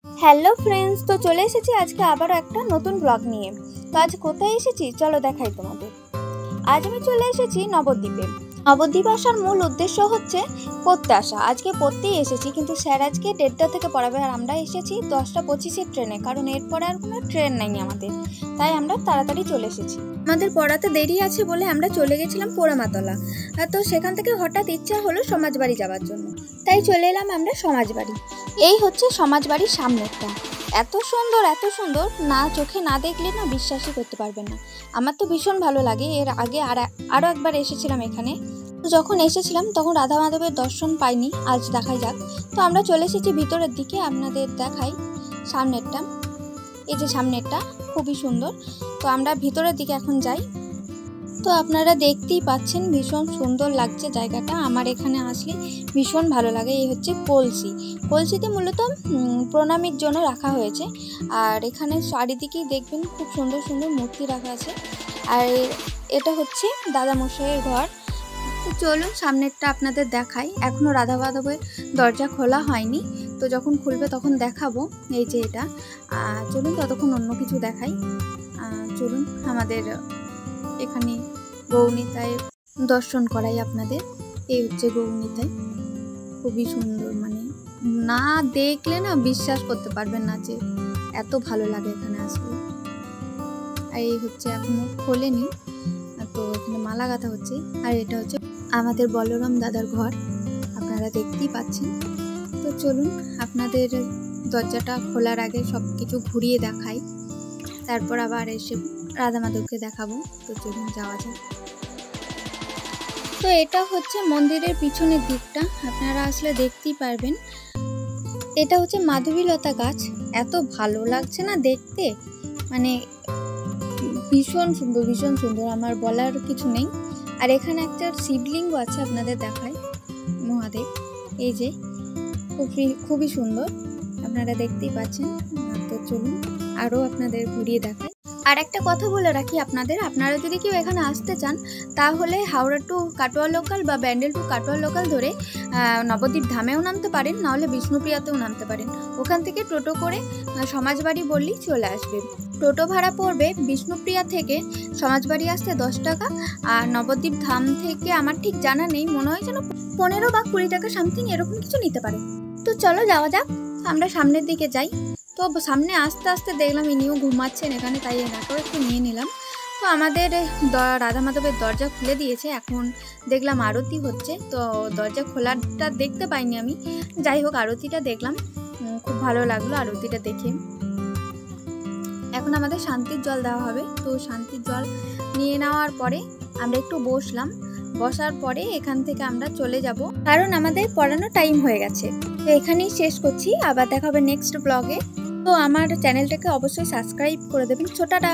Hello friends, তো চলে এসেছি আজকে আবারও একটা নতুন ব্লগ নিয়ে। তো আজ কোথায় এসেছি চলো দেখাই তোমাদের। আজ আমি চলে এসেছি নবদ্বীপে। নবদ্বীপে আসার মূল উদ্দেশ্য হচ্ছে পড়তে আসা। আজকে পড়তেই এসেছি, কিন্তু স্যার আজকে 1:30 থেকে পড়াবে, আর আমরা এসেছি 10:25 ট্রেনে, কারণ এরপরে আর কোনো ট্রেন নেই আমাদের, তাই আমরা তাড়াতাড়ি চলে এসেছি। আমাদের পড়াতে দেরি আছে বলে আমরা চলে গেছিলাম পোড়ামাতলা, তো সেখান থেকে হঠাৎ ইচ্ছা হলো সমাজবাড়ি যাওয়ার জন্য, তাই চলে এলাম আমরা সমাজবাড়ি। এই হচ্ছে সমাজবাড়ির সামনেরটা। এত সুন্দর না, চোখে না দেখলে না বিশ্বাসই করতে পারবেন না। আমার তো ভীষণ ভালো লাগে। এর আগে আরও একবার এসেছিলাম এখানে। যখন এসেছিলাম তখন রাধা মাধবের দর্শন পাইনি, আজ দেখাই যাক। তো আমরা চলে এসেছি ভিতরের দিকে, আপনাদের দেখাই সামনেরটা। এই যে সামনেরটা খুবই সুন্দর। তো আমরা ভিতরের দিকে এখন যাই। তো আপনারা দেখতেই পাচ্ছেন ভীষণ সুন্দর লাগছে জায়গাটা। আমার এখানে আসলে ভীষণ ভালো লাগে। এই হচ্ছে কলসিতে মূলত প্রণামীর জন্য রাখা হয়েছে, আর এখানে চারিদিকেই দেখবেন খুব সুন্দর সুন্দর মূর্তি রাখা আছে। আর এটা হচ্ছে দাদামশাইয়ের ঘর। তো চলুন সামনেরটা আপনাদের দেখাই। এখনও রাধা মাধবের দরজা খোলা হয়নি, তো যখন খুলবে তখন দেখাবো। এই যে এটা, চলুন ততক্ষণ অন্য কিছু দেখাই। চলুন আমাদের এখানে গৌনিতায় দর্শন করাই আপনাদের। এই হচ্ছে গৌনিতায়, খুবই সুন্দর, মানে না দেখলে না বিশ্বাস করতে পারবেন না যে এত ভালো লাগে এখানে আসলে। আর এই হচ্ছে এখনো খোলেনি, তো এখানে মালা গাঁথা হচ্ছে। আর এটা হচ্ছে আমাদের বলরাম দাদার ঘর, আপনারা দেখতেই পাচ্ছেন। তো চলুন আপনাদের দরজাটা খোলার আগে সব কিছু ঘুরিয়ে দেখাই, তারপর আবার এসে রাধা মাধবকে দেখাবো। তো চলুন যাওয়া যায়। তো এটা হচ্ছে মন্দিরের পিছনের দিকটা, আপনারা আসলে দেখতেই পারবেন। এটা হচ্ছে মাধবীলতা গাছ, এত ভালো লাগছে না দেখতে, মানে ভীষণ সুন্দর, আমার বলার কিছু নেই। আর এখানে একটা শিবলিঙ্গ আছে, আপনাদের দেখায়, মহাদেব। এই যে খুবই সুন্দর, আপনারা দেখতেই পাচ্ছেন। তো চলুন আরও আপনাদের ঘুরিয়ে দেখাই। আর একটা কথা বলে রাখি আপনারা যদি কেউ এখানে আসতে চান, তাহলে হাওড়া টু কাটোয়া লোকাল বা ব্যান্ডেল টু কাটোয়া লোকাল ধরে নবদ্বীপ ধামেও নামতে পারেন, নাহলে বিষ্ণুপ্রিয়াতেও নামতে পারেন। ওখান থেকে টোটো করে সমাজবাড়ি বললেই চলে আসবে। টোটো ভাড়া পড়বে বিষ্ণুপ্রিয়া থেকে সমাজবাড়ি আসতে 10 টাকা, আর নবদ্বীপ ধাম থেকে আমার ঠিক জানা নেই, মনে হয় যেন 15 বা 20 টাকা সামথিং এরকম কিছু নিতে পারে। তো চলো যাওয়া যাক, আমরা সামনের দিকে যাই। তো সামনে আস্তে আস্তে দেখলাম ইনিও ঘুমাচ্ছেন এখানে, তাই এনাকেও একটু নিয়ে নিলাম। তো আমাদের রাধা মাধবের দরজা খুলে দিয়েছে, এখন দেখলাম আরতি হচ্ছে। তো দরজা খোলাটা দেখতে পাইনি আমি, যাই হোক আরতিটা দেখলাম, খুব ভালো লাগলো আরতিটা দেখে। এখন আমাদের শান্তির জল দেওয়া হবে। তো শান্তির জল নিয়ে নেওয়ার পরে আমরা একটু বসার পরে এখান থেকে আমরা চলে যাব, কারণ আমাদের পড়ানো টাইম হয়ে গেছে। তো এখানেই শেষ করছি, আবার দেখা হবে নেক্সট ব্লগে। তো আমার চ্যানেলটাকে অবশ্যই সাবস্ক্রাইব করে দেবেন। ছোটাটা।